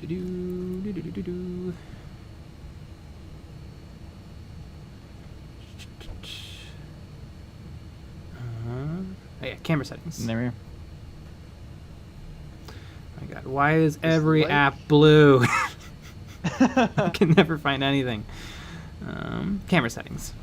Oh yeah, camera settings. There we are. My God, why is every app blue? I can never find anything. Camera settings.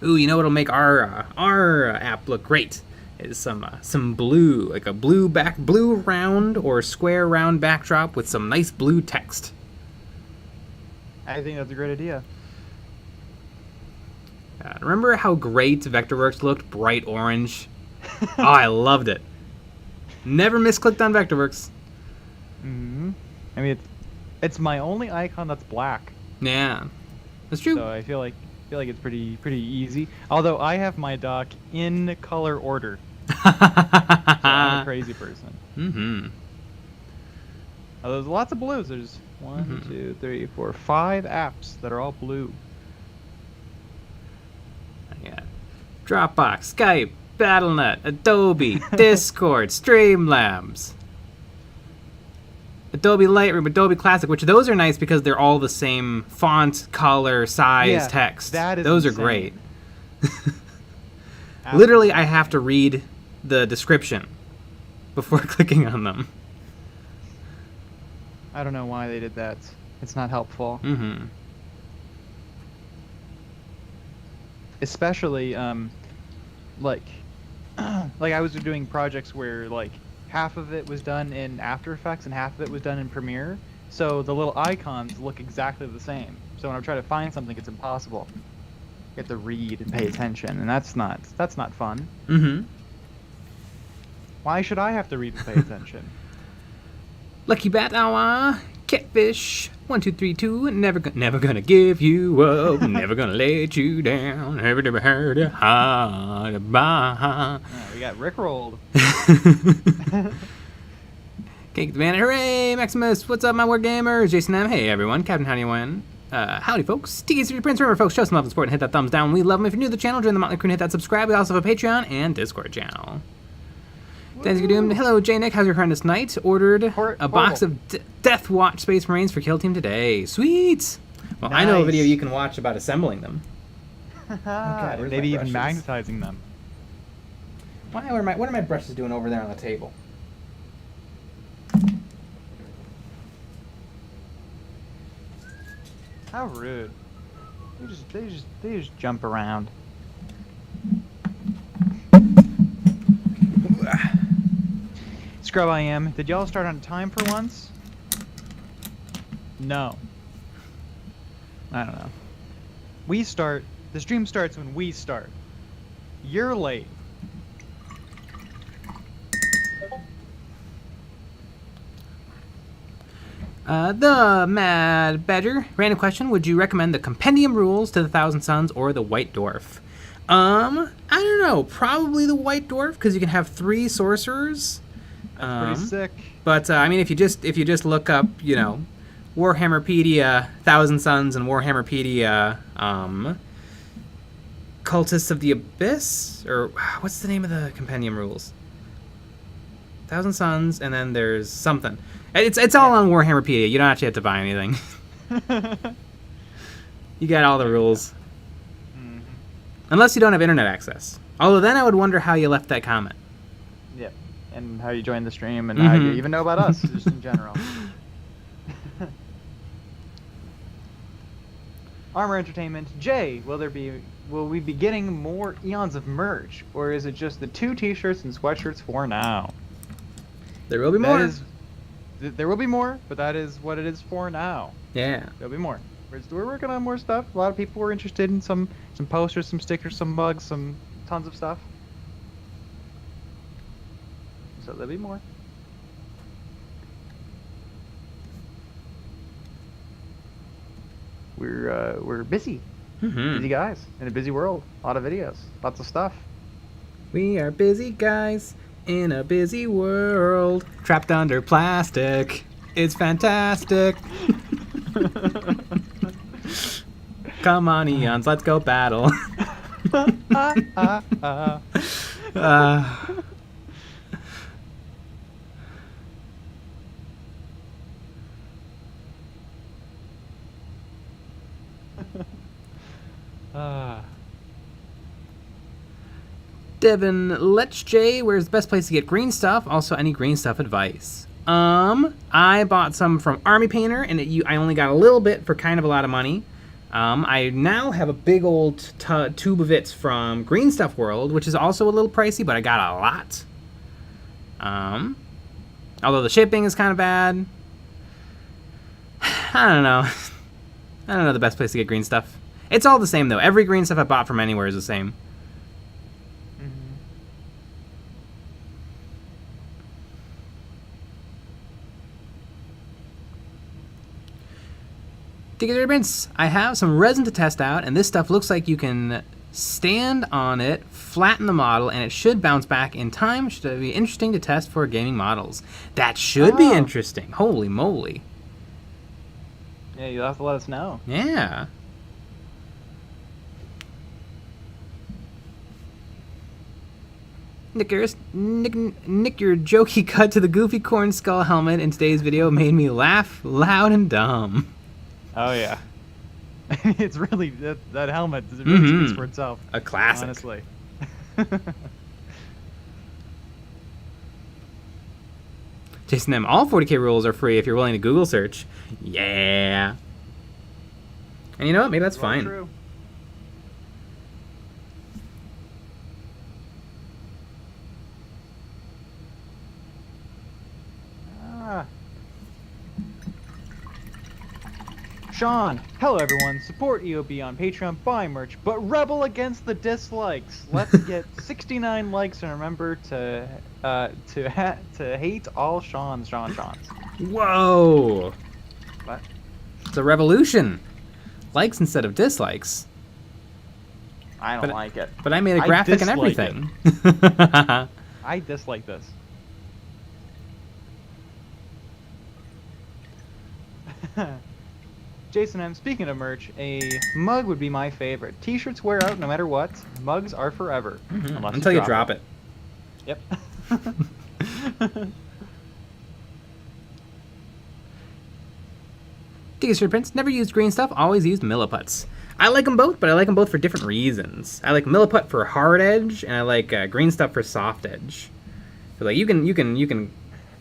Ooh, you know what'll make our app look great is some blue, like a blue round or square round backdrop with some nice blue text. I think that's a great idea. Remember how great Vectorworks looked, bright orange? Oh, I loved it. Never misclicked on Vectorworks. Mm-hmm. I mean, it's my only icon that's black. Yeah, that's true. So I feel like it's pretty easy. Although I have my dock in color order. So I'm a crazy person. Mm-hmm. Oh, there's lots of blues. There's 1, 2, 3, 4, 5 apps that are all blue. Yeah. Dropbox, Skype, Battle.net, Adobe, Discord, Streamlabs, Adobe Lightroom, Adobe Classic, which those are nice because they're all the same font, color, size, text. Those are great. Literally, I have to read the description before clicking on them. I don't know why they did that. It's not helpful. Mm-hmm. Especially, like I was doing projects where, like, half of it was done in After Effects and half of it was done in Premiere. So the little icons look exactly the same. So when I try to find something, it's impossible. You have to read and pay attention, and that's not fun. Mm-hmm. Why should I have to read and pay attention? Lucky Bat Hour, Catfish, 1232, never gonna give you up, never gonna let you down, never heard a hard bye. We got Rickrolled. Cake the Bandit, hooray! Maximus, what's up, my war gamers? Jason M, hey everyone, Captain How do you win? Howdy folks, TK3 Prince, remember folks, show some love and support and hit that thumbs down. We love them. If you're new to the channel, join the Motley Crew and hit that subscribe. We also have a Patreon and Discord channel. Thanks for doing. Hello, J Nick. How's your horrendous night? Ordered a box of Death Watch Space Marines for Kill Team today. Sweet. Well, nice. I know a video you can watch about assembling them. Okay, maybe even magnetizing them. What are my brushes doing over there on the table? How rude. They just jump around. Scrub I am. Did y'all start on time for once? No. I don't know. The stream starts when we start. You're late. The Mad Badger. Random question. Would you recommend the Compendium Rules to the Thousand Suns or the White Dwarf? I don't know. Probably the White Dwarf, because you can have 3 sorcerers. That's pretty sick. But I mean, if you just look up, you know, Warhammerpedia, Thousand Suns, and Warhammerpedia, Cultists of the Abyss, or what's the name of the Compendium Rules? Thousand Suns, and then there's something. It's all on Warhammerpedia. You don't actually have to buy anything. You got all the rules. Mm-hmm. Unless you don't have internet access. Although then I would wonder how you left that comment. Yep. And how you joined the stream, and how you even know about us, just in general. Armor Entertainment. Jay, will we be getting more Eons of merch, or is it just the 2 t-shirts and sweatshirts for now? There will be more. There will be more, but that is what it is for now. Yeah. There'll be more. We're working on more stuff. A lot of people were interested in some posters, some stickers, some mugs, tons of stuff. So there'll be more. We're busy. Busy guys in a busy world. A lot of videos, lots of stuff. We are busy guys in a busy world, trapped under plastic. It's fantastic. Come on, Eons, let's go battle. Devin Let's J, where's the best place to get green stuff? Also, any green stuff advice? I bought some from Army Painter, and I only got a little bit for kind of a lot of money. I now have a big old tube of it from Green Stuff World, which is also a little pricey, but I got a lot. Although the shipping is kind of bad. I don't know. I don't know the best place to get green stuff. It's all the same, though. Every green stuff I bought from anywhere is the same. I have some resin to test out, and this stuff looks like you can stand on it, flatten the model, and it should bounce back in time. Should be interesting to test for gaming models. That should be interesting. Holy moly. Yeah, you'll have to let us know. Yeah. Nick, your jokey cut to the goofy corn skull helmet in today's video made me laugh loud and dumb. Oh yeah, it's really that helmet really speaks for itself. A classic, honestly. Jason M, all 40k rules are free if you're willing to Google search. Yeah. And you know what? Maybe that's fine. True. Sean, hello everyone. Support EOB on Patreon, buy merch, but rebel against the dislikes. Let's get 69 likes and remember to hate all Sean's. Whoa! What? It's a revolution. Likes instead of dislikes. I don't like it. But I made a graphic and everything. I dislike this. Jason M, speaking of merch, a mug would be my favorite. T-shirts wear out no matter what. Mugs are forever. Until you drop it. Yep. T-shirt prints, never used green stuff, always used milliputs. I like them both, but I like them both for different reasons. I like milliput for hard edge, and I like green stuff for soft edge. So like you can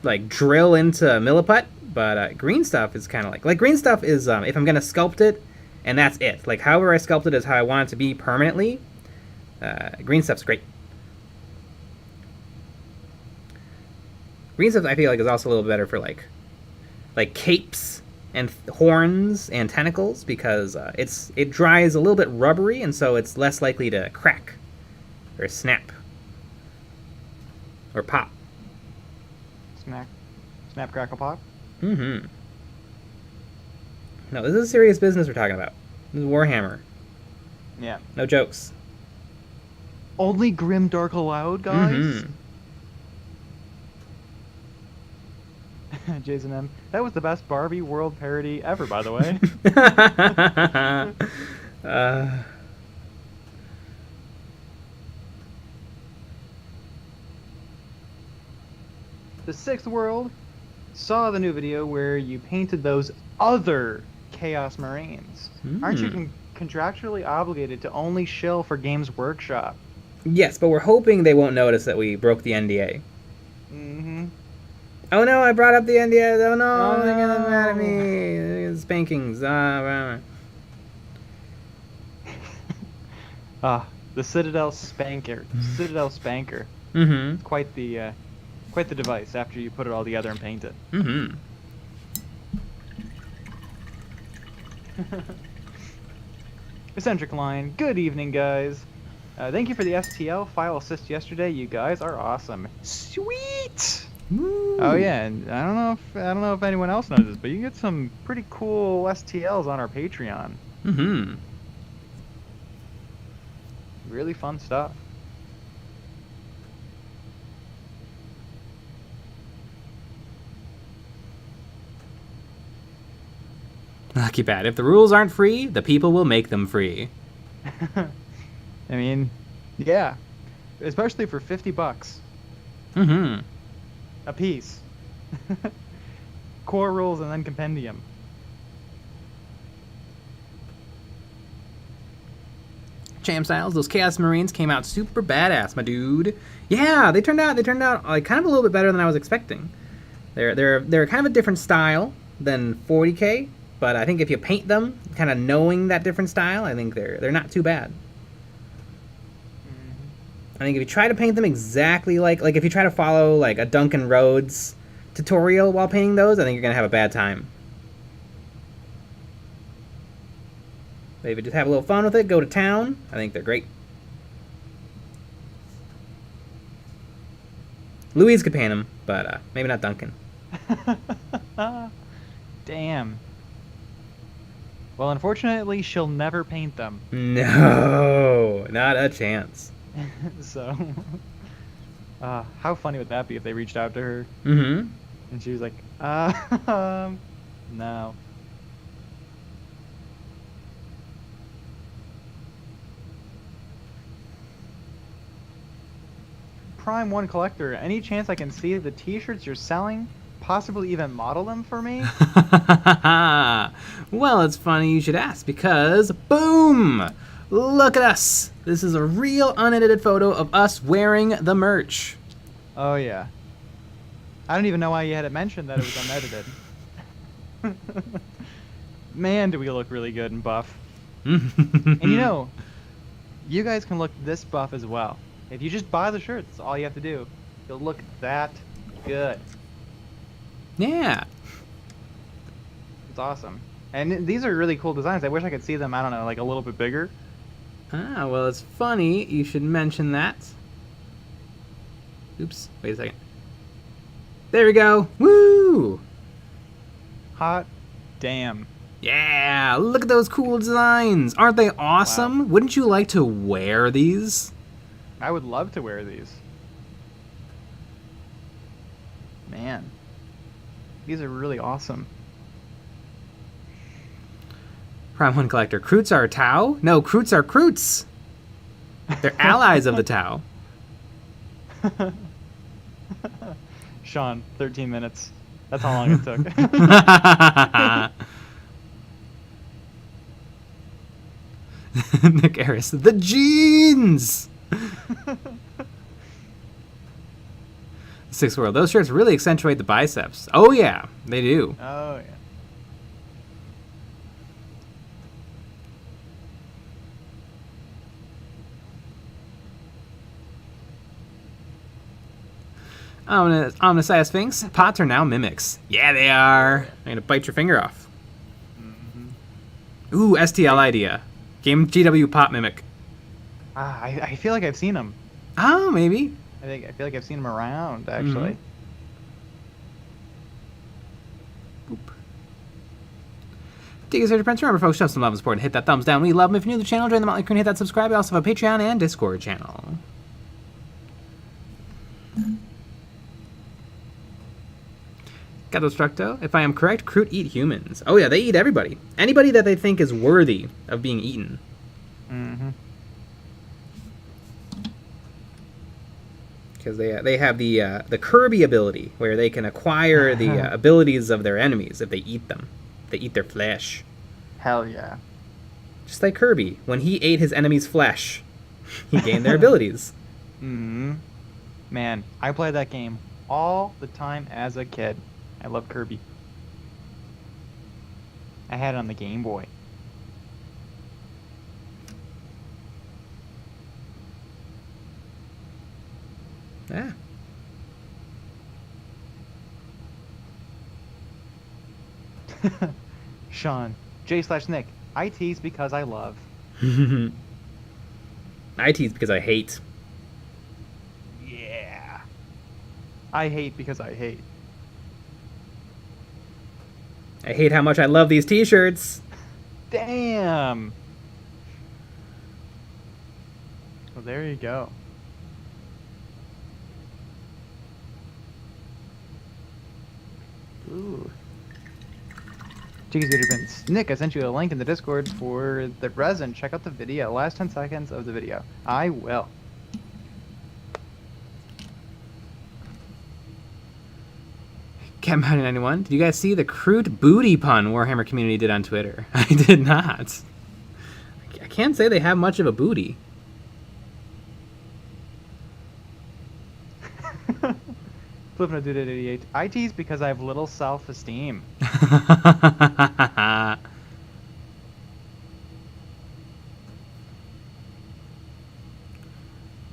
like drill into milliput, but green stuff is kind of like green stuff is if I'm gonna sculpt it, and that's it. Like however I sculpt it is how I want it to be permanently. Green stuff's great. Green stuff I feel like is also a little better for like capes and horns and tentacles because it dries a little bit rubbery, and so it's less likely to crack or snap or pop. Snap, crackle, pop. No, this is serious business we're talking about. This is Warhammer. Yeah. No jokes. Only grim dark allowed, guys. Jason M, that was the best Barbie World parody ever, by the way. The Sixth World saw the new video where you painted those other Chaos Marines. Aren't you contractually obligated to only shill for Games Workshop? Yes, but we're hoping they won't notice that we broke the NDA. Oh no, I brought up the NDA. Oh no, they're gonna be mad at me. Spankings. The Citadel Spanker. Citadel Spanker. It's quite the device after you put it all together and paint it. Eccentric Line. Good evening, guys. Thank you for the STL file assist yesterday. You guys are awesome. Sweet. Woo. Oh yeah, and I don't know if anyone else knows this, but you can get some pretty cool STLs on our Patreon. Really fun stuff. Lucky bad. If the rules aren't free, the people will make them free. I mean, yeah, especially for $50. A piece. Core rules and then compendium. Champ Styles, those Chaos Marines came out super badass, my dude. Yeah, they turned out like kind of a little bit better than I was expecting. They're kind of a different style than 40k, but I think if you paint them, kind of knowing that different style, I think they're not too bad. I think if you try to paint them exactly like if you try to follow like a Duncan Rhodes tutorial while painting those, I think you're gonna have a bad time. But if you just have a little fun with it, go to town, I think they're great. Louise could paint them, but maybe not Duncan. Damn. Well, unfortunately, she'll never paint them. No, not a chance. So, how funny would that be if they reached out to her Mm-hmm. and she was like, no. Prime 1 collector, any chance I can see the t-shirts you're selling? Possibly even model them for me? Well, it's funny you should ask because, boom! Look at us! This is a real unedited photo of us wearing the merch. Oh, yeah. I don't even know why you had it mentioned that it was unedited. Man, do we look really good and buff. And you know, you guys can look this buff as well. If you just buy the shirts, that's all you have to do. You'll look that good. Yeah. It's awesome. And these are really cool designs. I wish I could see them, I don't know, like a little bit bigger. Ah, well, it's funny you should mention that. Oops, wait a second. There we go. Woo! Hot damn. Yeah, look at those cool designs. Aren't they awesome? Wow. Wouldn't you like to wear these? I would love to wear these. Man. These are really awesome. Prime 1 Collector. KROOTs are Tau? No, KROOTs are KROOTs. They're allies of the Tau. Sean, 13 minutes. That's how long it took. Nick Harris. The jeans! Sixth World. Those shirts really accentuate the biceps. Oh, yeah. They do. Oh, yeah. Omniscience Sphinx. Pots are now mimics. Yeah, they are. I'm gonna bite your finger off. Mm-hmm. Ooh, STL idea. Game GW pot mimic. I feel like I've seen them. Oh, maybe. I feel like I've seen them around, actually. Boop. Dig us, Prince. Remember, folks, show some love and support and hit that thumbs down. We love them. If you're new to the channel, join the Motley Crew and hit that subscribe. We also have a Patreon and Discord channel. Got Destructo. If I am correct, KROOT eat humans. Oh yeah, they eat everybody. Anybody that they think is worthy of being eaten. Mm-hmm. Because they have the Kirby ability, where they can acquire the abilities of their enemies if they eat them. They eat their flesh. Hell yeah. Just like Kirby, when he ate his enemy's flesh, he gained their abilities. Mm-hmm. Man, I played that game all the time as a kid. I love Kirby. I had it on the Game Boy. Yeah. Sean, J/Nick, I tease because I love. I tease because I hate. Yeah. I hate because I hate. I hate how much I love these t-shirts. Damn. Well, there you go. Ooh. Nick, I sent you a link in the Discord for the resin. Check out the video. Last 10 seconds of the video. I will. Cat91, did you guys see the KROOT booty pun Warhammer community did on Twitter? I did not. I can't say they have much of a booty. Flipping a dude at 88. I tease because I have little self-esteem.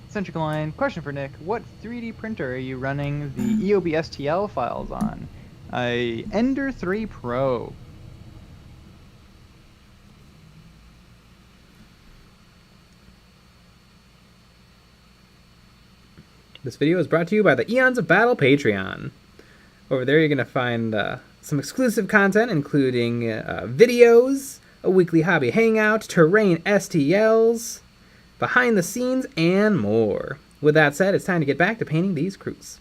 Centric Line, question for Nick. What 3D printer are you running the EOBSTL files on? A Ender 3 Pro. This video is brought to you by the Eons of Battle Patreon. Over there you're going to find some exclusive content, including videos, a weekly hobby hangout, terrain STLs, behind the scenes, and more. With that said, it's time to get back to painting these KROOTs.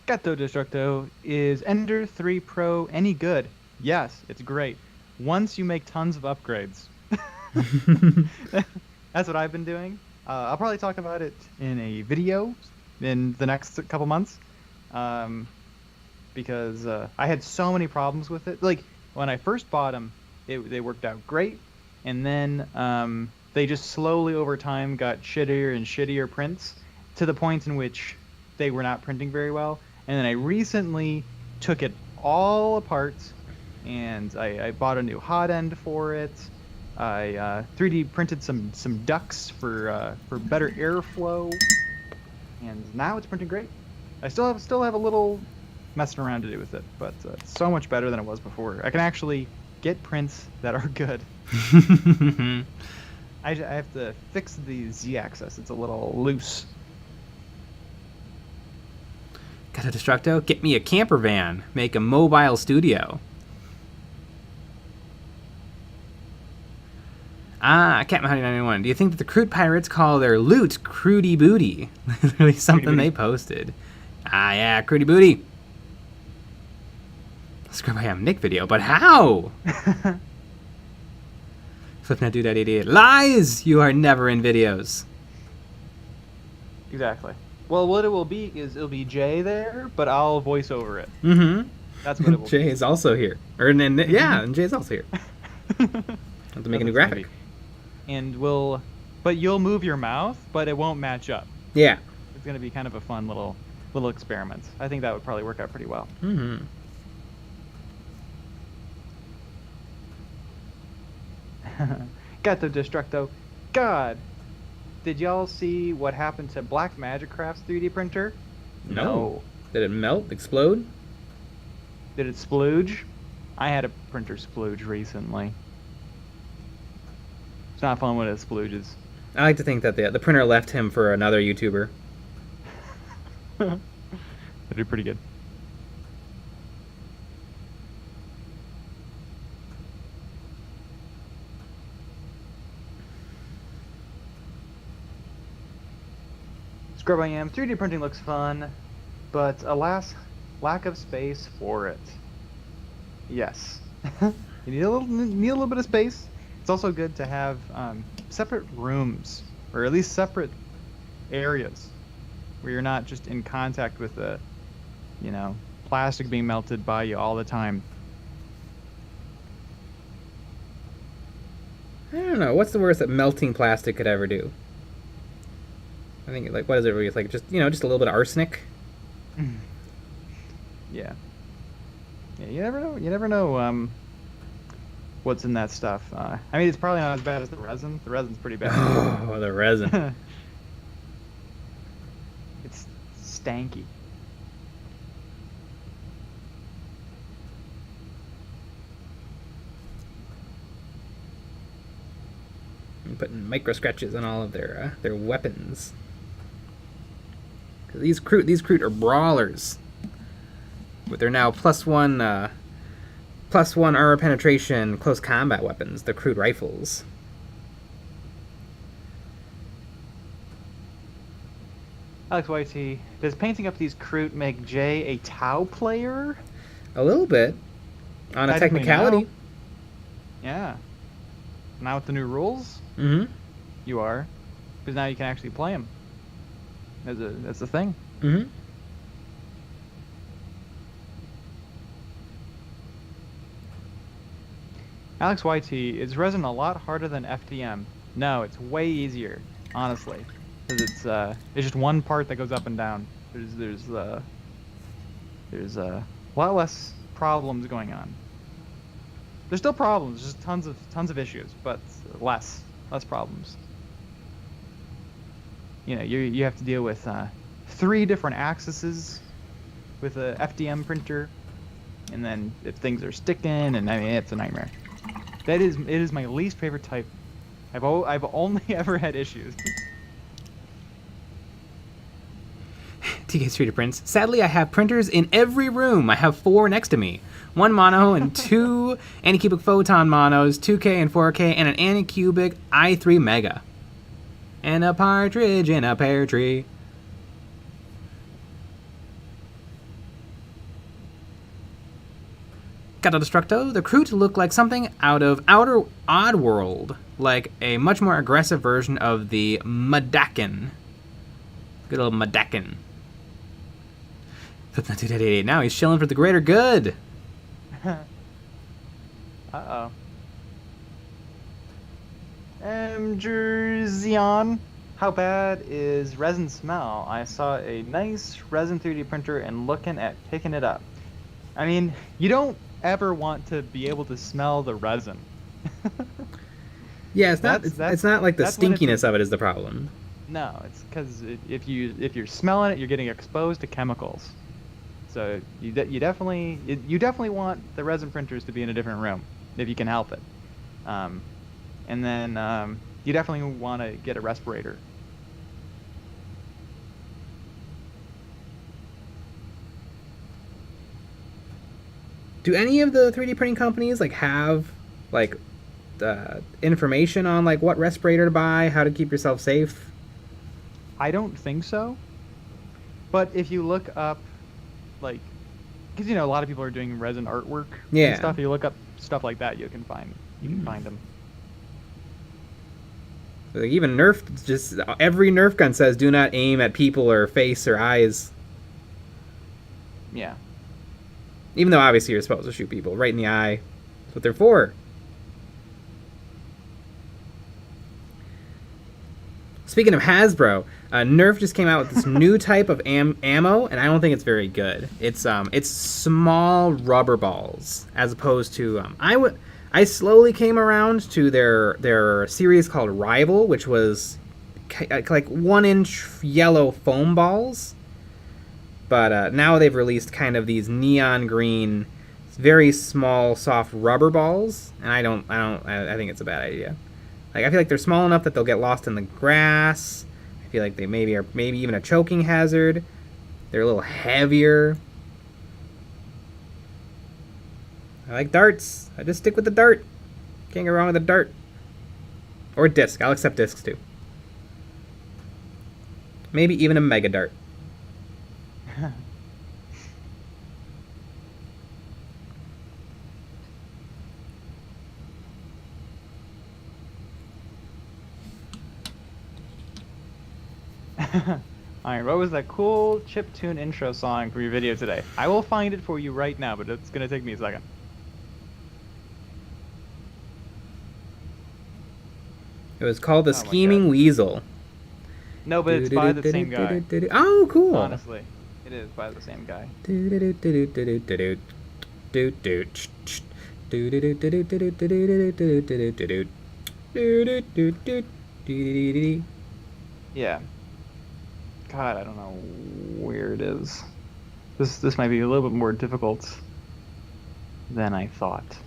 Gato Destructo, is Ender 3 Pro any good? Yes, it's great. Once you make tons of upgrades. That's what I've been doing. I'll probably talk about it in a video in the next couple months. Because I had so many problems with it. Like, when I first bought them, they worked out great. And then they just slowly over time got shittier and shittier prints to the point in which they were not printing very well. And then I recently took it all apart, and I bought a new hot end for it. I 3D printed some ducts for better airflow, and now it's printing great. I still have a little messing around to do with it, but it's so much better than it was before. I can actually get prints that are good. I have to fix the Z-axis. It's a little loose. Gato Destructo, get me a camper van. Make a mobile studio. Captain91, do you think that the KROOT pirates call their loot Krooty Booty? Literally something they posted. Ah, yeah, Krooty Booty. Scrub I am Nick video, but how? Flipnet dude that idiot. Lies! You are never in videos. Exactly. Well, what it will be is it'll be Jay there, but I'll voice over it. Mm-hmm. That's what it will Jay be. is also here. And Jay's also here. Have to make a new graphic. And but you'll move your mouth, but it won't match up. Yeah. It's gonna be kind of a fun little experiment. I think that would probably work out pretty well. Mm-hmm. Gato Destructo. God, did y'all see what happened to Black Magic Craft's 3D printer? No. Did it melt? Explode? Did it splooge? I had a printer splooge recently. It's not fun when it splooges. I like to think that the printer left him for another YouTuber. That'd be pretty good. Scrub I am. 3D printing looks fun, but alas, lack of space for it. Yes. You need a little bit of space. It's also good to have separate rooms, or at least separate areas, where you're not just in contact with the, plastic being melted by you all the time. I don't know. What's the worst that melting plastic could ever do? I think, like, what is it really? It's like just a little bit of arsenic. Yeah. Yeah, you never know what's in that stuff. I mean, it's probably not as bad as the resin. The resin's pretty bad. Oh, the resin. It's stanky. And putting micro scratches on all of their weapons. 'Cause these KROOT are brawlers. But they're now +1 armor penetration close combat weapons, the KROOT rifles. Alex YT, does painting up these KROOT make Jay a Tau player? A little bit. On a technicality. Now. Yeah. Now with the new rules? Mm-hmm. You are. because now you can actually play them as a thing. Mm-hmm. Alex YT, is resin a lot harder than FDM? No, it's way easier, honestly, because it's just one part that goes up and down. There's a lot less problems going on. There's still problems, just tons of issues, but less problems. You know, you have to deal with 3 different axes with a FDM printer, and then if things are sticking, and I mean it's a nightmare. It is my least favorite type. I've only ever had issues. TK Street Prints. Sadly, I have printers in every room. I have 4 next to me. 1 mono and 2 Anycubic Photon monos, 2K and 4K, and an Anycubic i3 Mega. And a partridge in a pear tree. Gato Destructo, the KROOT look like something out of Outer Oddworld, like a much more aggressive version of the Madakin. Good old Madakin. Now he's chilling for the greater good. Uh-oh. Jerzion, how bad is resin smell? I saw a nice resin 3D printer and looking at picking it up. I mean, you don't ever want to be able to smell the resin. Yeah, it's not like the stinkiness of it is the problem. No, it's because if you're smelling it, you're getting exposed to chemicals. So you definitely want the resin printers to be in a different room if you can help it. And then you definitely want to get a respirator. Do any of the 3D printing companies like have like information on like what respirator to buy, how to keep yourself safe? I don't think so. But if you look up, like, because you know a lot of people are doing resin artwork and stuff. If you look up stuff like that, you can find them. Like even Nerf, just every Nerf gun says do not aim at people or face or eyes. Yeah. Even though obviously you're supposed to shoot people right in the eye. That's what they're for. Speaking of Hasbro, Nerf just came out with this new type of ammo, and I don't think it's very good. It's small rubber balls, as opposed to I slowly came around to their series called Rival, which was like 1-inch yellow foam balls. But now they've released kind of these neon green, very small, soft rubber balls, and I think it's a bad idea. Like I feel like they're small enough that they'll get lost in the grass. I feel like they maybe are even a choking hazard. They're a little heavier. I like darts. I just stick with the dart. Can't go wrong with a dart. Or a disc. I'll accept discs too. Maybe even a mega dart. Alright, what was that cool chiptune intro song for your video today? I will find it for you right now, but it's gonna take me a second. It was called The Scheming Weasel. No, but it's by the same guy. Oh, cool. Honestly, it is by the same guy. Yeah. God, I don't know where it is. This might be a little bit more difficult than I thought.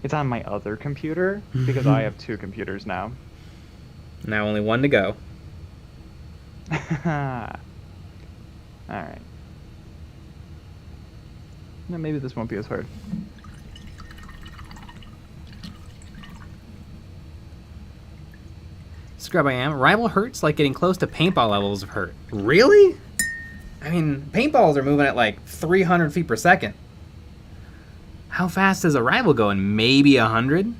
It's on my other computer because I have 2 computers now. Now only 1 to go. Alright. No, maybe this won't be as hard. Scrub I am. Rival hurts like getting close to paintball levels of hurt. Really? I mean, paintballs are moving at like 300 feet per second. How fast does a rival go? In maybe 100?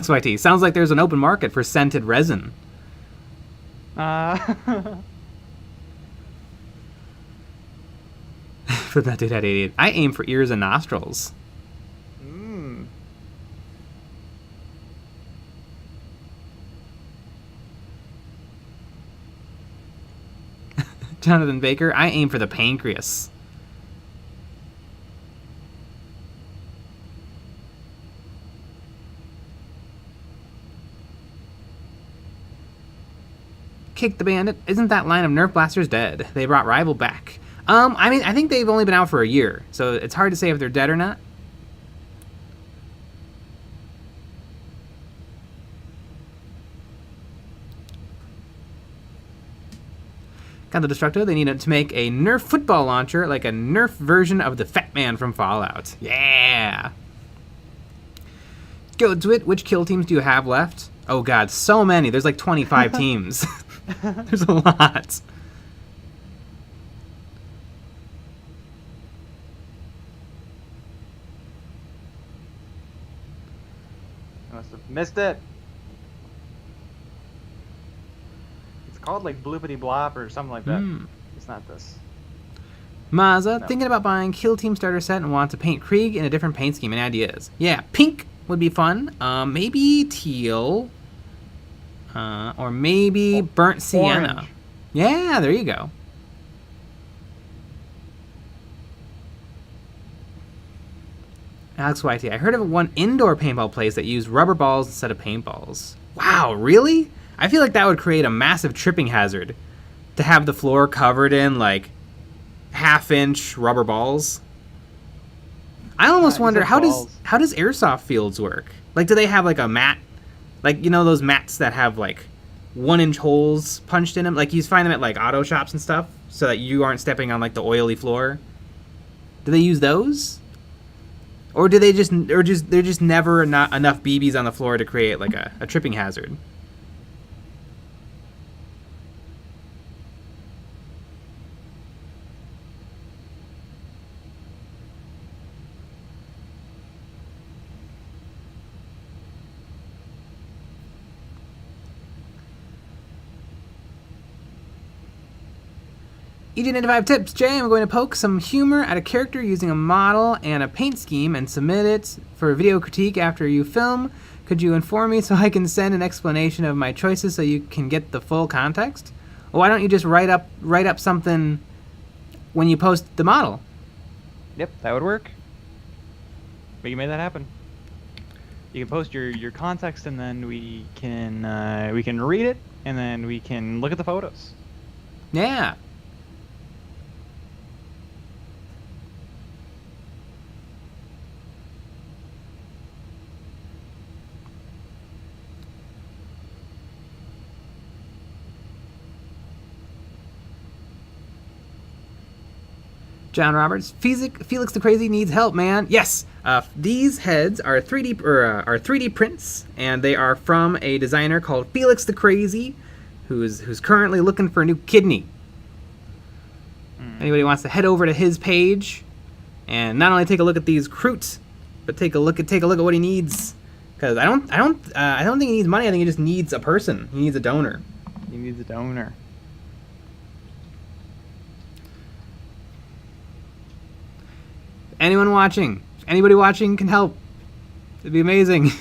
XYT. Sounds like there's an open market for scented resin. For that dude had 88. I aim for ears and nostrils. Jonathan Baker, I aim for the pancreas. Kick the Bandit. Isn't that line of Nerf blasters dead? They brought Rival back. I mean, I think they've only been out for a year, so it's hard to say if they're dead or not. Got the Destructo. They need to make a Nerf football launcher, like a Nerf version of the Fat Man from Fallout. Yeah! Go to it. Which kill teams do you have left? Oh god, so many. There's like 25 teams. There's a lot. I must have missed it. It's called like Bloopity Blop or something like that. It's not this. Mazza, No. thinking about buying Kill Team starter set and want to paint Krieg in a different paint scheme. Any ideas? Yeah, pink would be fun. Maybe teal. Or maybe burnt sienna. Orange. Yeah, there you go. Alex YT, I heard of one indoor paintball place that used rubber balls instead of paintballs. Wow, really? I feel like that would create a massive tripping hazard to have the floor covered in like half-inch rubber balls. I almost wonder how does airsoft fields work? Like, do they have like a mat, like, you know, those mats that have like 1-inch holes punched in them? Like, you find them at like auto shops and stuff, so that you aren't stepping on like the oily floor. Do they use those, or do they just, they're just never not enough BBs on the floor to create like a tripping hazard? EJ95 tips. Jay, I'm going to poke some humor at a character using a model and a paint scheme and submit it for a video critique after you film. Could you inform me so I can send an explanation of my choices so you can get the full context? Well, why don't you just write up something when you post the model? Yep, that would work. We can make that happen. You can post your context, and then we can read it, and then we can look at the photos. Yeah. John Roberts, Felix the Crazy needs help, man. Yes, these heads are 3D prints, and they are from a designer called Felix the Crazy, who's currently looking for a new kidney. Anybody wants to head over to his page and not only take a look at these KROOT, but take a look at what he needs. Because I don't think he needs money. I think he just needs a person. He needs a donor. He needs a donor. Anyone watching? If anybody watching can help, it'd be amazing.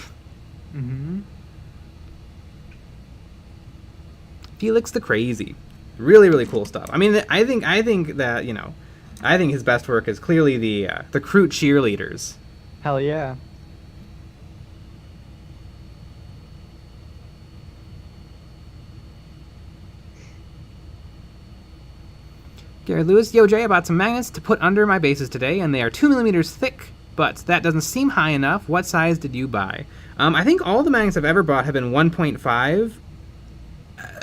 Felix the Crazy, really, really cool stuff. I mean, I think that, you know, I think his best work is clearly the KROOT cheerleaders. Hell yeah. Gary Lewis, yo Jay, I bought some magnets to put under my bases today, and they are 2 millimeters thick, but that doesn't seem high enough. What size did you buy? I think all the magnets I've ever bought have been 1.5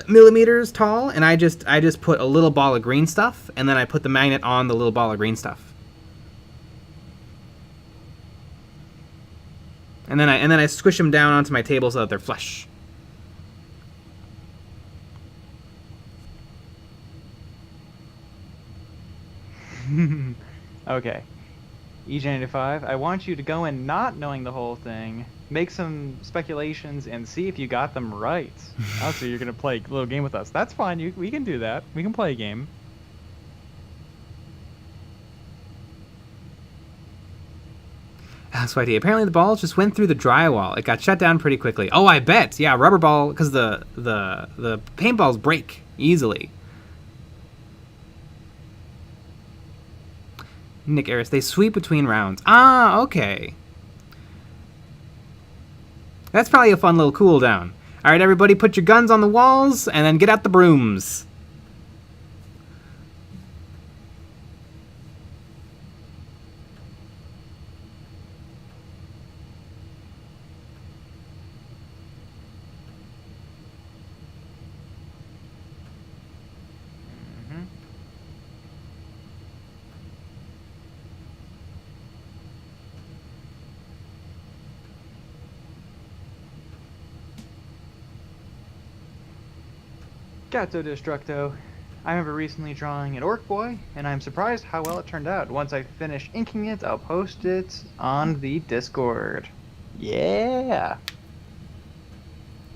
millimeters tall, and I just put a little ball of green stuff, and then I put the magnet on the little ball of green stuff. And then I squish them down onto my table so that they're flush. Okay. EJ95, I want you to go in not knowing the whole thing make some speculations and see if you got them right. Oh, so you're gonna play a little game with us. That's fine. We can do that. We can play a game. Sweaty. Apparently the ball just went through the drywall. It got shut down pretty quickly. Oh, I bet. Yeah, rubber ball, because the paintballs break easily. Nick Harris, they sweep between rounds. Ah, okay. That's probably a fun little cool down. All right, everybody, put your guns on the walls and then get out the brooms. Gato Destructo. I remember recently drawing an orc boy, and I'm surprised how well it turned out. Once I finish inking it, I'll post it on the Discord. Yeah!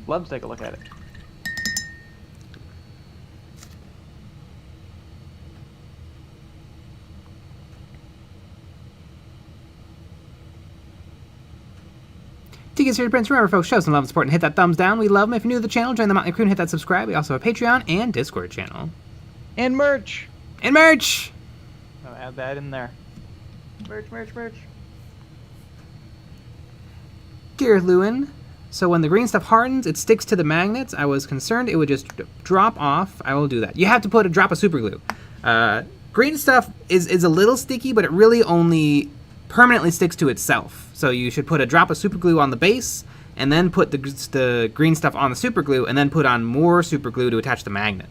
Love to take a look at it. TK's here to Prince. Remember, folks, show some love and support and hit that thumbs down. We love them. If you're new to the channel, join the Motley Crew and hit that subscribe. We also have a Patreon and Discord channel. And merch! And merch! I'll add that in there. Merch, merch, merch. Dear Lewin, so when the green stuff hardens, it sticks to the magnets. I was concerned it would just drop off. I will do that. You have to put a drop of super glue. Green stuff is a little sticky, but it really only permanently sticks to itself. So you should put a drop of super glue on the base, and then put the green stuff on the super glue, and then put on more super glue to attach the magnet.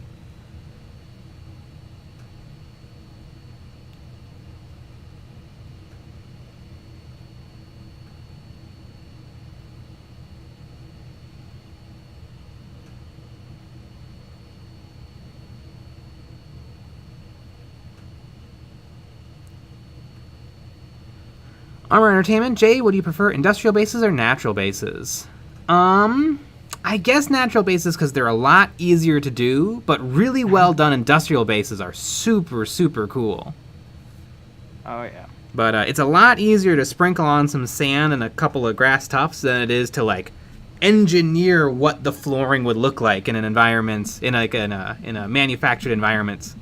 Armor Entertainment, Jay, what do you prefer, industrial bases or natural bases? I guess natural bases because they're a lot easier to do, but really well done industrial bases are super, super cool. Oh, yeah. But it's a lot easier to sprinkle on some sand and a couple of grass tufts than it is to, like, engineer what the flooring would look like in an environment, in a manufactured environment.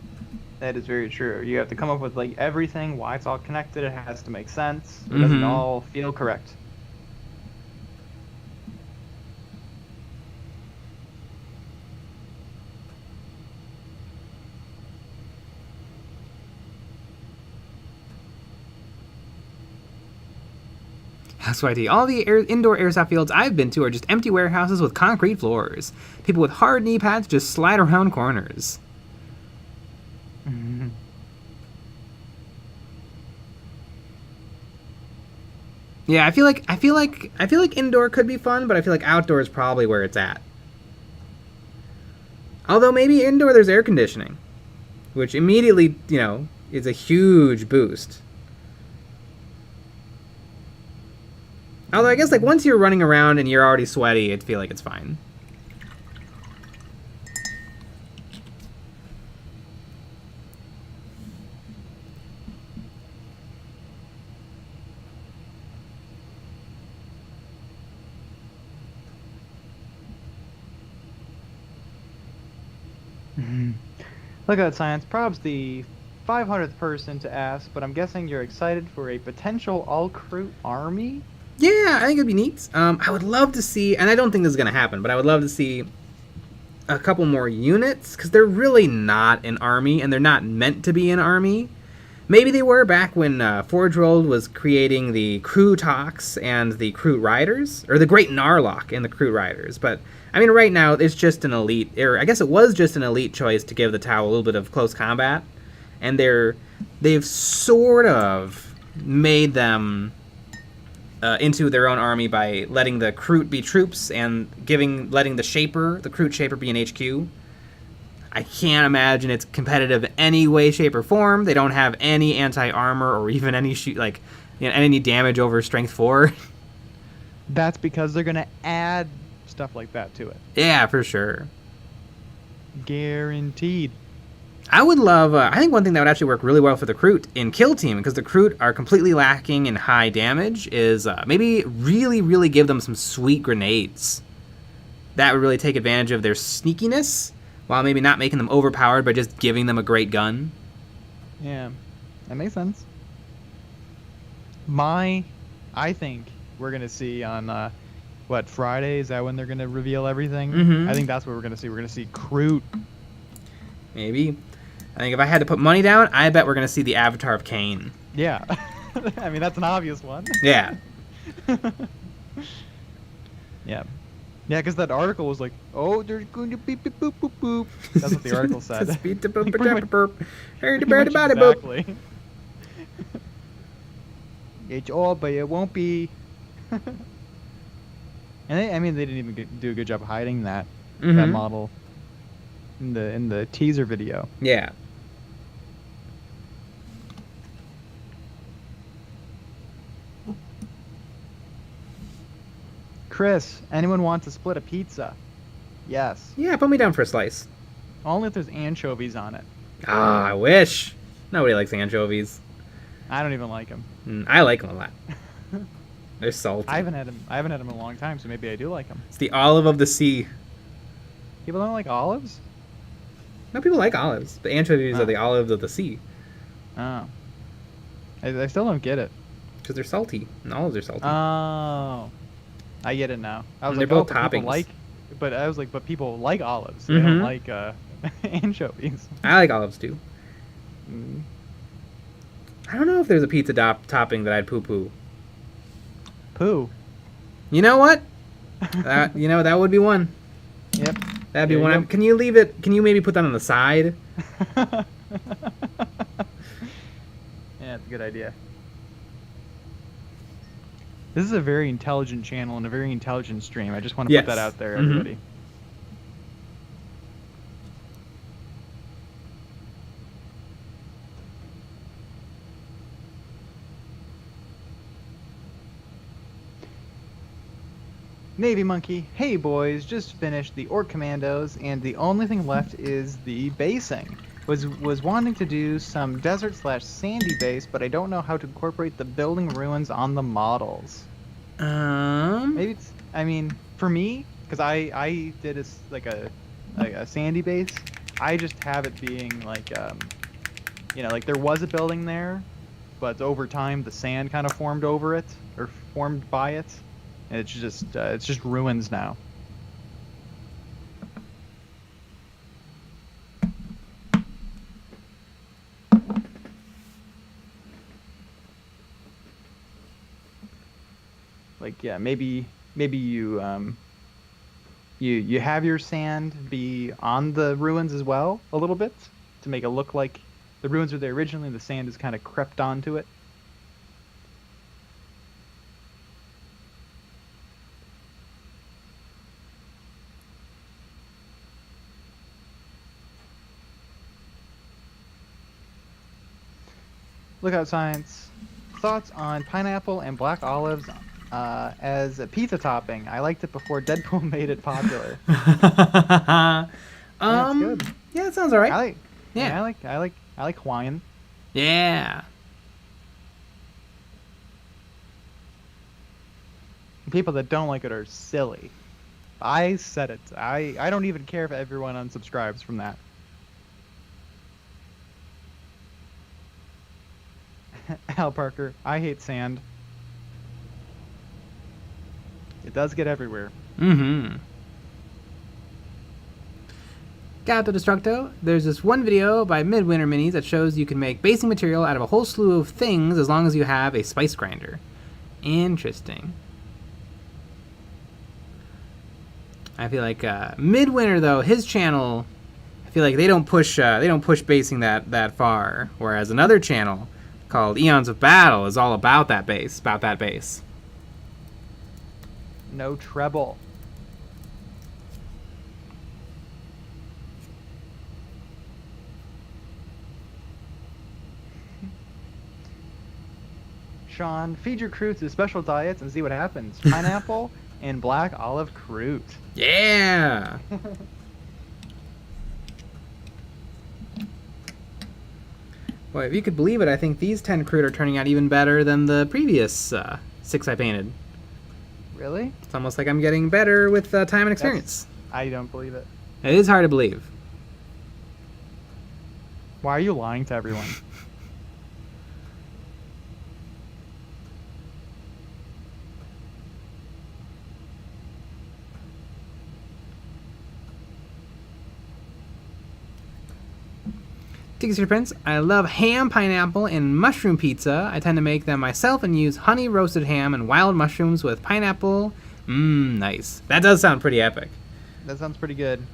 That is very true. You have to come up with like everything, why it's all connected. It has to make sense. It doesn't all feel correct. Sweaty. All the indoor airsoft fields I've been to are just empty warehouses with concrete floors. People with hard knee pads just slide around corners. Yeah, I feel like indoor could be fun, but I feel like outdoor is probably where it's at. Although maybe indoor there's air conditioning, which immediately, you know, is a huge boost. Although I guess like once you're running around and you're already sweaty, I feel like it's fine. Look at that, Science. Prob's the 500th person to ask, but I'm guessing you're excited for a potential all-KROOT army? Yeah, I think it'd be neat. I would love to see, and I don't think this is going to happen, but I would love to see a couple more units, because they're really not an army, and they're not meant to be an army. Maybe they were back when Forge World was creating the KROOT and the KROOT Riders, or the Great Narlock and the KROOT Riders, but I mean, right now, it's just an elite, or I guess it was just an elite choice to give the Tau a little bit of close combat, and they've sort of made them into their own army by letting the KROOT be troops and letting the KROOT Shaper be an HQ. I can't imagine it's competitive in any way, shape, or form. They don't have any anti-armor or even any any damage over Strength 4. That's because they're gonna add stuff like that to it. Yeah, for sure. Guaranteed. I would love. I think one thing that would actually work really well for the KROOT in Kill Team, because the KROOT are completely lacking in high damage, is maybe really give them some sweet grenades. That would really take advantage of their sneakiness, while maybe not making them overpowered, but just giving them a great gun. Yeah, that makes sense. I think we're gonna see on what, Friday? Is that when they're gonna reveal everything? Mhm. I think that's what we're gonna see. We're gonna see KROOT. Maybe. I think if I had to put money down, I bet we're gonna see the Avatar of Cain. Yeah, I mean that's an obvious one. Yeah. Yeah. Yeah, because that article was like, oh, there's going to be beep, boop, boop, boop. That's what the article said. Exactly. It's all, but it won't be. And I mean, they didn't even do a good job hiding that model in the teaser video. Yeah. Chris, anyone want to split a pizza? Yes. Yeah, put me down for a slice. Only if there's anchovies on it. Ah, I wish. Nobody likes anchovies. I don't even like them. I like them a lot. They're salty. I haven't had them in a long time, so maybe I do like them. It's the olive of the sea. People don't like olives? No, people like olives. The anchovies Oh. are the olives of the sea. Oh. I still don't get it. Because they're salty. And olives are salty. Oh. I get it now. I was And like, they're both but people toppings. but people like olives. They don't like anchovies. I like olives too. Mm. I don't know if there's a pizza topping that I'd poo-poo. Poo. You know what? That would be one. Yep. That'd be There you one. go. Can you leave it? Can you maybe put that on the side? Yeah, it's a good idea. This is a very intelligent channel and a very intelligent stream. I just want to Yes. put that out there, Mhm. everybody. Navy Monkey, hey boys, just finished the Orc Commandos, and the only thing left is the basing. Was wanting to do some desert/sandy base, but I don't know how to incorporate the building ruins on the models. Maybe it's, I mean, for me, because I did a sandy base, I just have it being like, like there was a building there, but over time the sand kind of formed over it, or formed by it, and it's just ruins now. Like, yeah, maybe you you have your sand be on the ruins as well a little bit to make it look like the ruins were there originally. The sand has kind of crept onto it. Lookout Science. Thoughts on pineapple and black olives as a pizza topping? I liked it before Deadpool made it popular. That's good. Yeah, that sounds alright. I like Hawaiian. Yeah. People that don't like it are silly. I said it. I don't even care if everyone unsubscribes from that. Al Parker, I hate sand. It does get everywhere. Mm-hmm. Gato Destructo, there's this one video by Midwinter Minis that shows you can make basing material out of a whole slew of things as long as you have a spice grinder. Interesting. I feel like Midwinter, though, his channel, I feel like they don't push basing that far, whereas another channel called Eons of Battle is all about that base, No treble. Sean, feed your KROOT to special diets and see what happens. Pineapple and black olive KROOT. Yeah. Boy, if you could believe it, I think these 10 KROOT are turning out even better than the previous 6 I painted. Really? It's almost like I'm getting better with time and experience. I don't believe it. It is hard to believe. Why are you lying to everyone? Tickets to Prince, I love ham, pineapple, and mushroom pizza. I tend to make them myself and use honey roasted ham and wild mushrooms with pineapple. Nice. That does sound pretty epic. That sounds pretty good.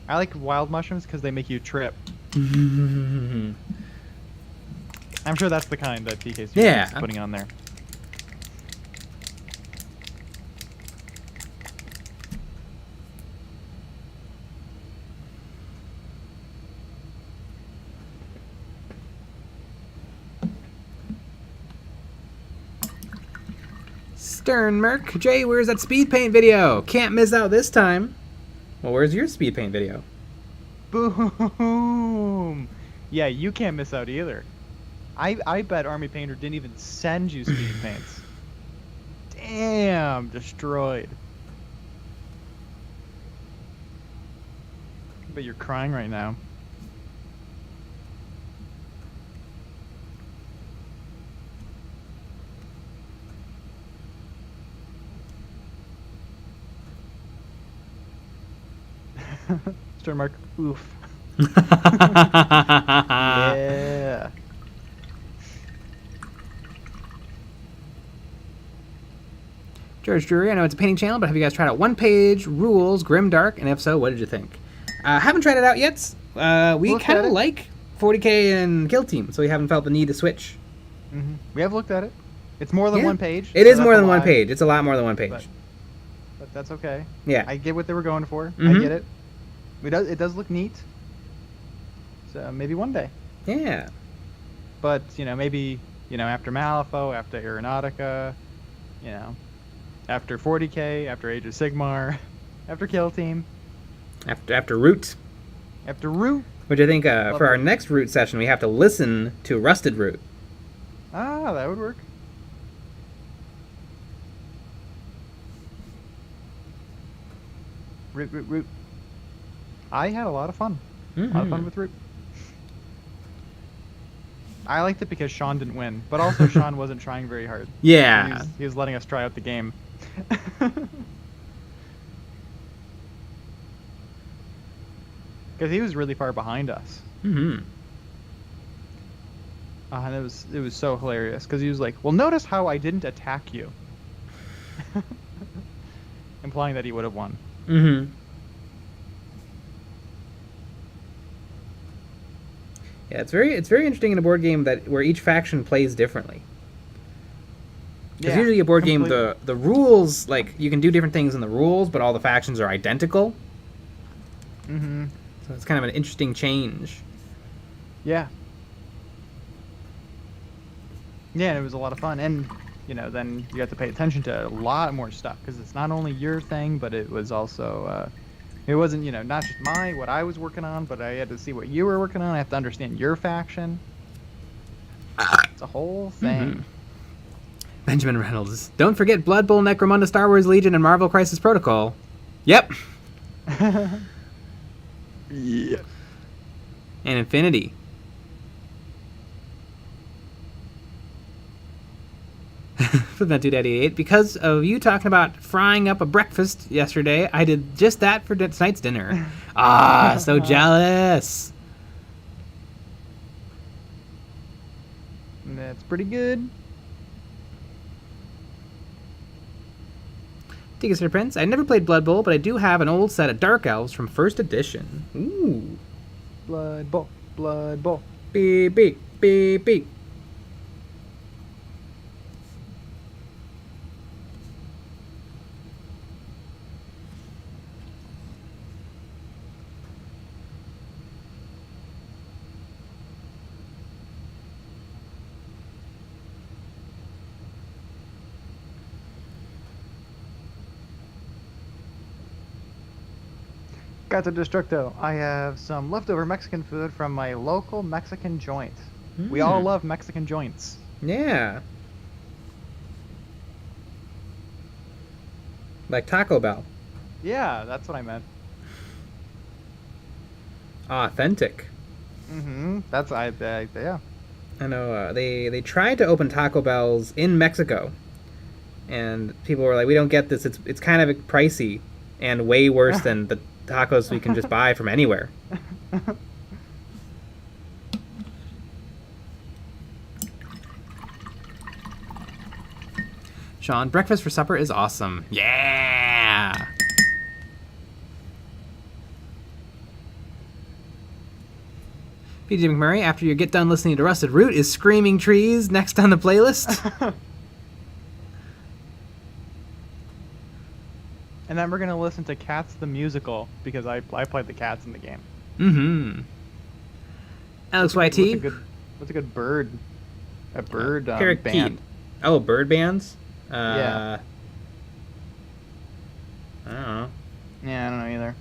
I like wild mushrooms because they make you trip. I'm sure that's the kind that PK's putting on there. Stern Merc, Jay, where's that speed paint video? Can't miss out this time. Well, where's your speed paint video? Boom! Yeah, you can't miss out either. I bet Army Painter didn't even send you speed paints. Damn, destroyed. But you're crying right now. Stern Mark, oof. Yeah. George Drury, I know it's a painting channel, but have you guys tried out One Page Rules Grimdark? And if so, what did you think? Haven't tried it out yet. We kind of like 40k and Kill Team, so we haven't felt the need to switch. Mm-hmm. We have looked at it. It's more than one page. It is more than one page. It's a lot more than one page. But that's okay. Yeah. I get what they were going for. Mm-hmm. I get it. It does look neat. So maybe one day. Yeah. But, maybe, after Malifaux, after Aeronautica, after 40k, after Age of Sigmar, after Kill Team. After Root. After Root. Which I think for our next Root session, we have to listen to Rusted Root. Ah, that would work. Root. I had a lot of fun. Mm-hmm. A lot of fun with Root. I liked it because Sean didn't win, but also Sean wasn't trying very hard. Yeah. He was letting us try out the game. Because he was really far behind us. Mm-hmm. And it was so hilarious because he was like, "Well, notice how I didn't attack you," implying that he would have won. Mm-hmm. Yeah, it's very interesting in a board game where each faction plays differently. Because usually a board game, the rules, like, you can do different things in the rules, but all the factions are identical. Mm-hmm. So it's kind of an interesting change. Yeah. Yeah, and it was a lot of fun. And, then you have to pay attention to a lot more stuff, because it's not only your thing, but it was also... it wasn't, not just what I was working on, but I had to see what you were working on. I have to understand your faction. It's a whole thing. Mm-hmm. Benjamin Reynolds. Don't forget Blood Bowl, Necromunda, Star Wars Legion, and Marvel Crisis Protocol. Yep. Yeah. And Infinity. Flipnut Dude 88. Because of you talking about frying up a breakfast yesterday, I did just that for tonight's dinner. So jealous. That's pretty good. Tickets to Prince. I never played Blood Bowl, but I do have an old set of Dark Elves from first edition. Ooh. Blood Bowl. Blood Bowl. Beep, beep, beep, beep. Gato Destructo. I have some leftover Mexican food from my local Mexican joint. We all love Mexican joints. Yeah. Like Taco Bell. Yeah, that's what I meant. Authentic. That's yeah. I know they tried to open Taco Bells in Mexico, and people were like, "We don't get this. It's kind of pricey, and way worse than the tacos we can just buy from anywhere." Sean, breakfast for supper is awesome. Yeah. PJ McMurray, after you get done listening to Rusted Root, is Screaming Trees next on the playlist? And then we're going to listen to Cats the Musical, because I played the cats in the game. Alex YT? What's a good bird? A bird Parakeet. band. Oh, bird bands? Yeah. I don't know. Yeah, I don't know either.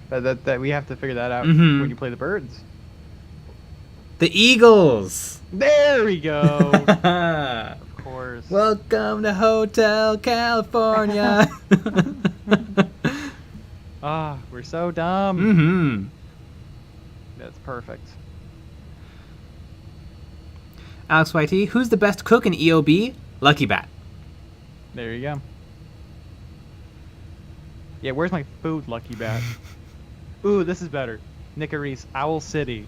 But that we have to figure that out when you play the birds. The Eagles! There we go! Of course. Welcome to Hotel California! We're so dumb. That's perfect. Alex YT, who's the best cook in EOB? Lucky Bat. There you go. Yeah, where's my food, Lucky Bat? Ooh, this is better. Nicarise, Owl City.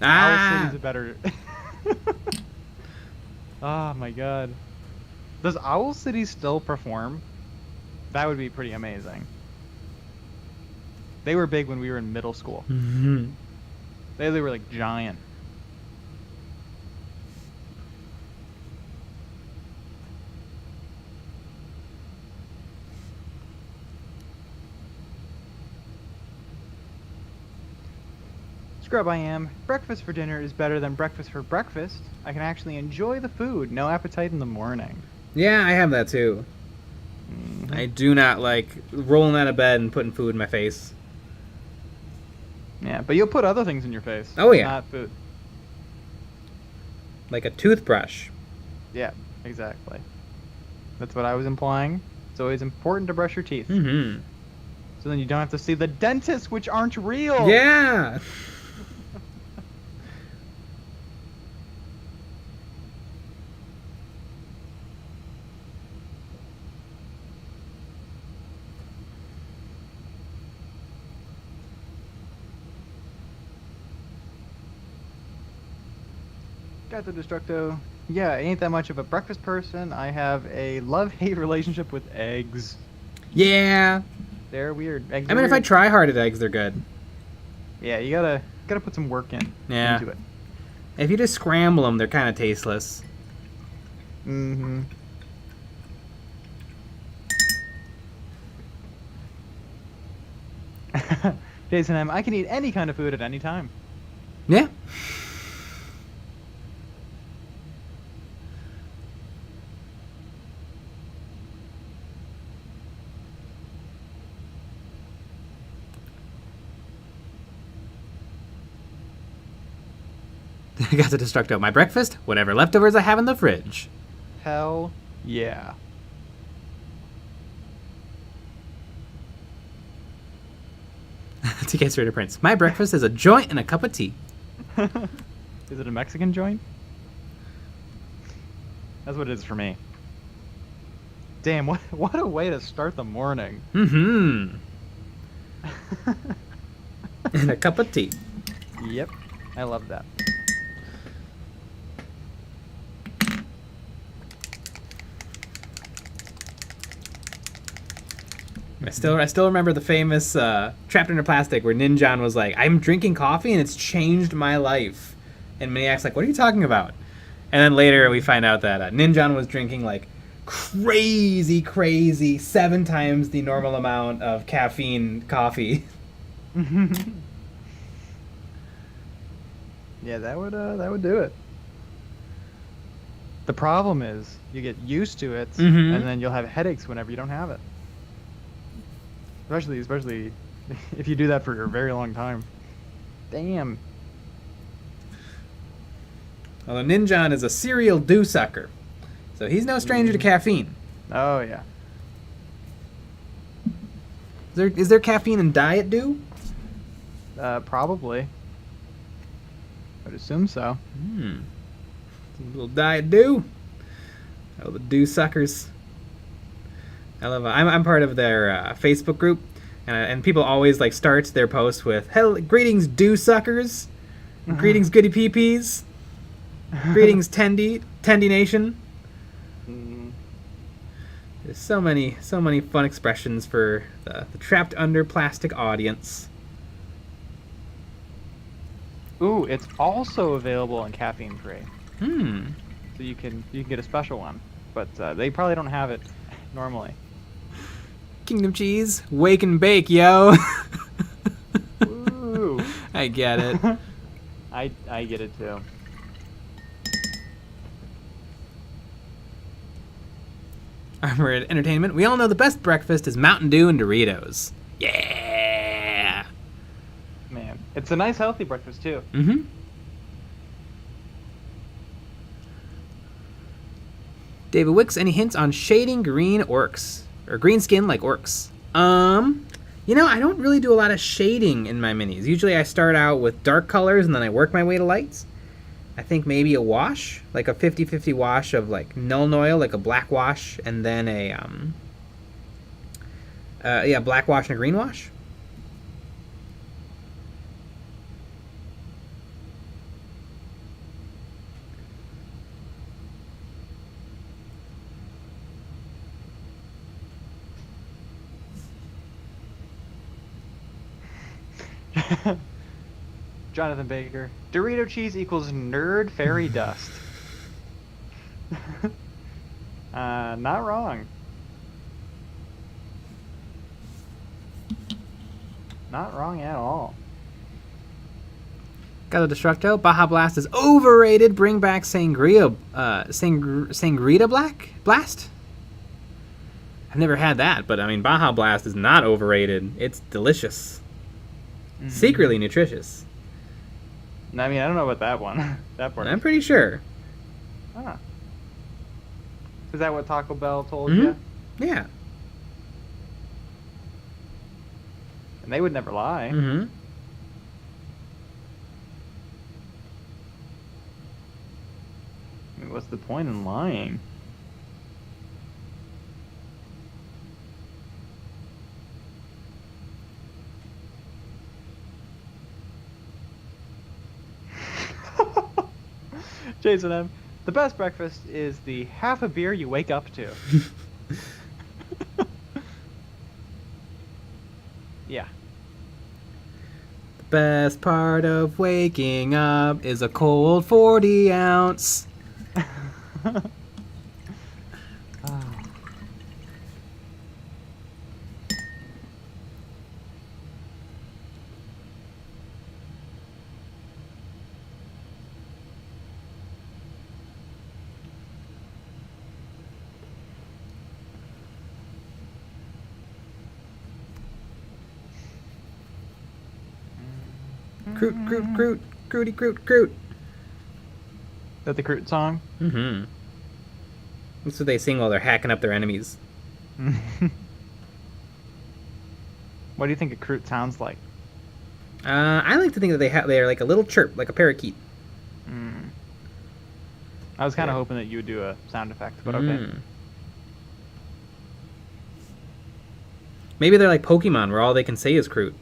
Owl City's a better... Oh my god. Does Owl City still perform? That would be pretty amazing. They were big when we were in middle school. They were like giant. Scrub I am. Breakfast for dinner is better than breakfast for breakfast. I can actually enjoy the food. No appetite in the morning. Yeah, I have that too. I do not like rolling out of bed and putting food in my face. Yeah, but you'll put other things in your face. Oh, yeah. Not food. Like a toothbrush. Yeah, exactly. That's what I was implying. It's always important to brush your teeth. So then you don't have to see the dentists, which aren't real. Yeah! Got the Destructo. Yeah, I ain't that much of a breakfast person. I have a love-hate relationship with eggs. Yeah. They're weird. Eggs I mean, if I try hard at eggs, they're good. Yeah, you gotta put some work into it. If you just scramble them, they're kind of tasteless. Jason M, I can eat any kind of food at any time. Yeah. I got to Destructo. My breakfast, whatever leftovers I have in the fridge. Hell yeah. TK Raider Prince. My breakfast is a joint and a cup of tea. Is it a Mexican joint? That's what it is for me. Damn, what a way to start the morning. And a cup of tea. Yep, I love that. I still remember the famous Trapped Under Plastic where Ninjan was like, I'm drinking coffee and it's changed my life. And Maniac's like, what are you talking about? And then later we find out that Ninjan was drinking like crazy 7 times the normal amount of caffeine coffee. Yeah, that would do it. The problem is you get used to it, and then you'll have headaches whenever you don't have it. Especially If you do that for a very long time. Damn. Although Ninjan is a serial dew sucker, so he's no stranger to caffeine. Oh yeah. Is there caffeine in Diet Dew? Probably. I'd assume so. A little Diet Dew. Oh, the Dew suckers. I love. I'm part of their Facebook group, and people always like start their posts with greetings Dew suckers, greetings Goody PPs, greetings Tendy Nation. There's so many fun expressions for the trapped under plastic audience. Ooh, it's also available in caffeine free. So you can get a special one, but they probably don't have it normally. Kingdom Cheese, wake and bake, yo. Ooh. I get it. I get it too. Armored Entertainment. We all know the best breakfast is Mountain Dew and Doritos. Yeah. Man, it's a nice healthy breakfast too. David Wicks, any hints on shading green orcs? Or green skin like orcs? You know, I don't really do a lot of shading in my minis. Usually I start out with dark colors and then I work my way to lights. I think maybe a wash, like a 50-50 wash of like Nuln Oil, like a black wash, and then a black wash and a green wash. Jonathan Baker. Dorito cheese equals nerd fairy dust. Not wrong. Not wrong at all. Got a Destructo. Baja Blast is overrated. Bring back Sangria Blast? I've never had that, but I mean, Baja Blast is not overrated. It's delicious. Secretly nutritious. I mean, I don't know about that one. That part. I'm pretty sure. Ah. Is that what Taco Bell told you? Yeah. And they would never lie. I mean, what's the point in lying? Jason M. The best breakfast is the half a beer you wake up to. Yeah. The best part of waking up is a cold 40 ounce. Kroot, kroot, kroot, krooty, kroot, kroot. Is that the KROOT song? That's what they sing while they're hacking up their enemies. What do you think a KROOT sounds like? I like to think that they're like a little chirp, like a parakeet. I was kind of hoping that you would do a sound effect, but okay. Maybe they're like Pokemon, where all they can say is Kroot.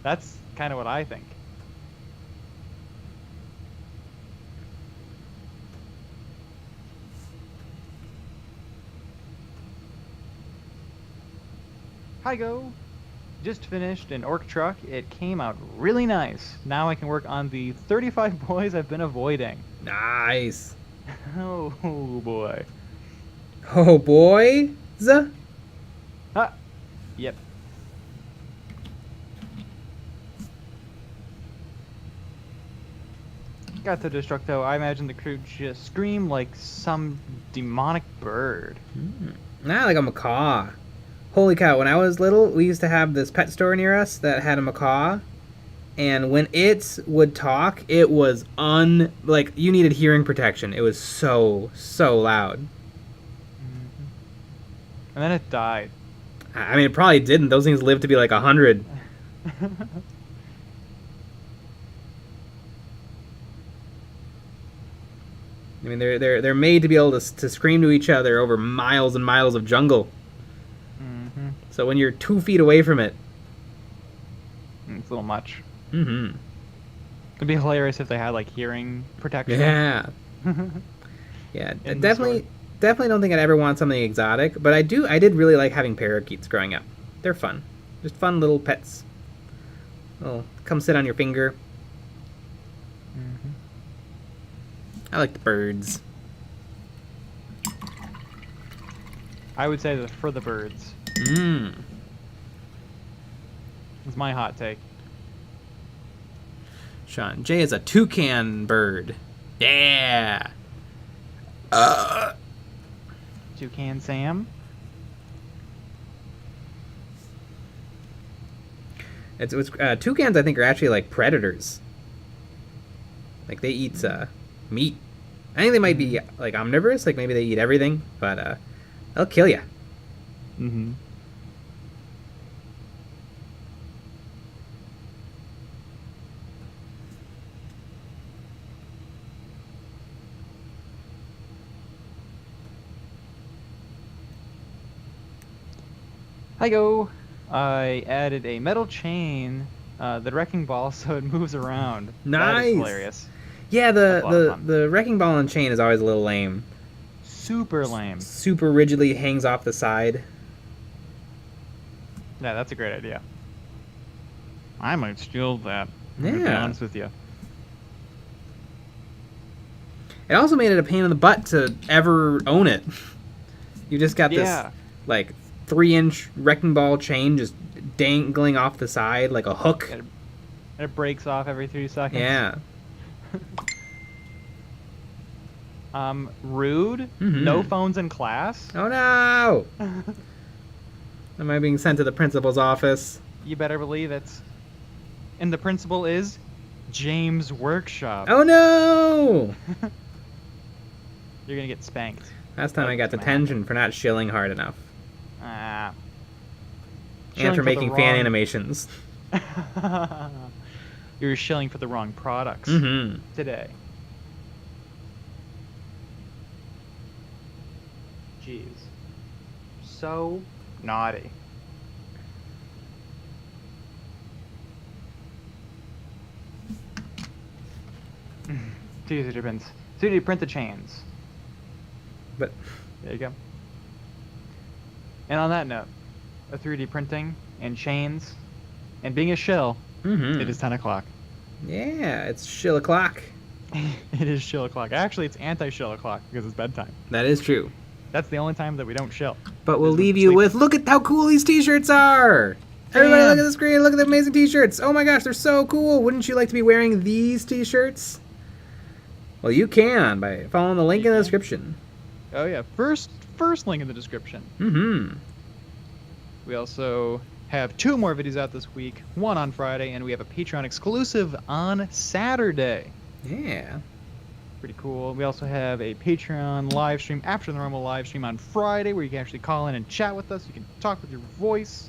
That's kind of what I think. Hi go. Just finished an orc truck. It came out really nice. Now I can work on the 35 boys I've been avoiding. Nice. Oh boy. Oh boy. Ah. Yep. Got the Destructo. I imagine the crew just scream like some demonic bird. Nah, like a macaw. Holy cow, when I was little, we used to have this pet store near us that had a macaw, and when it would talk, it was like, you needed hearing protection. It was so loud. Mm-hmm. And then it died. I mean, it probably didn't. Those things lived to be like 100. I mean, they're made to be able to scream to each other over miles and miles of jungle. Mm-hmm. So when you're 2 feet away from it, It's a little much. mm-hmm. It'd be hilarious if they had like hearing protection. Yeah, yeah, In the store. definitely don't think I'd ever want something exotic. But I did really like having parakeets growing up. They're fun, just fun little pets. Oh, come sit on your finger. Mm-hmm. I like the birds. I would say that for the birds. Mmm. It's my hot take. Sean, Jay is a toucan bird. Yeah. Toucan Sam. Toucans, I think, are actually like predators. Like they eat meat. I think they might be like omnivorous. Like maybe they eat everything, but they'll kill you. Mm-hmm. Hi-go! I added a metal chain, the wrecking ball, so it moves around. That Nice. is hilarious. Yeah, That's a lot of the fun. the wrecking ball and chain is always a little lame. Super lame. Super rigidly hangs off the side. Yeah, that's a great idea. I might steal that. I'm gonna be Yeah. honest with you. It also made it a pain in the butt to ever own it. You just got this Yeah. like 3-inch wrecking ball chain just dangling off the side like a hook. And it breaks off every 3 seconds. Yeah. Rude. Mhm. No phones in class. Oh no! Am I being sent to the principal's office? You better believe it. And the principal is James Workshop. Oh no! You're gonna get spanked. Last time I got Smack. detention for not shilling hard enough. Ah. And for Shilling making the fan wrong- animations. You're shilling for the wrong products Mm-hmm. today. Jeez. So naughty. Too easy to print. So you print the chains. But There you go. And on that note, a 3D printing and chains and being a shill, mm-hmm. it is 10 o'clock. Yeah, it's shill o'clock. It is shill o'clock. Actually, it's anti-shill o'clock because it's bedtime. That is true. That's the only time that we don't shill. But we'll Is when leave we you sleep. with, look at how cool these t-shirts are! Everybody look Damn. at the screen, look at the amazing t-shirts! Oh my gosh, they're so cool! Wouldn't you like to be wearing these t-shirts? Well, you can by following the link in the description. Oh yeah, first link in the description. Mm-hmm. We also have 2 more videos out this week. One on Friday, and we have a Patreon exclusive on Saturday. Yeah. Pretty cool. We also have a Patreon live stream after the normal live stream on Friday, where you can actually call in and chat with us. You can talk with your voice,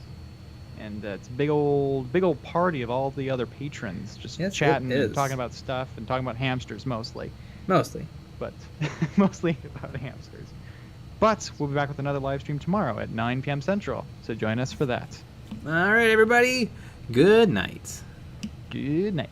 and it's a big old party of all the other patrons, just Yes, it chatting is. and talking about stuff and talking about hamsters mostly, Mostly. but mostly about hamsters. But we'll be back with another live stream tomorrow at 9 p.m. Central, so join us for that. Alright, everybody. Good night. Good night.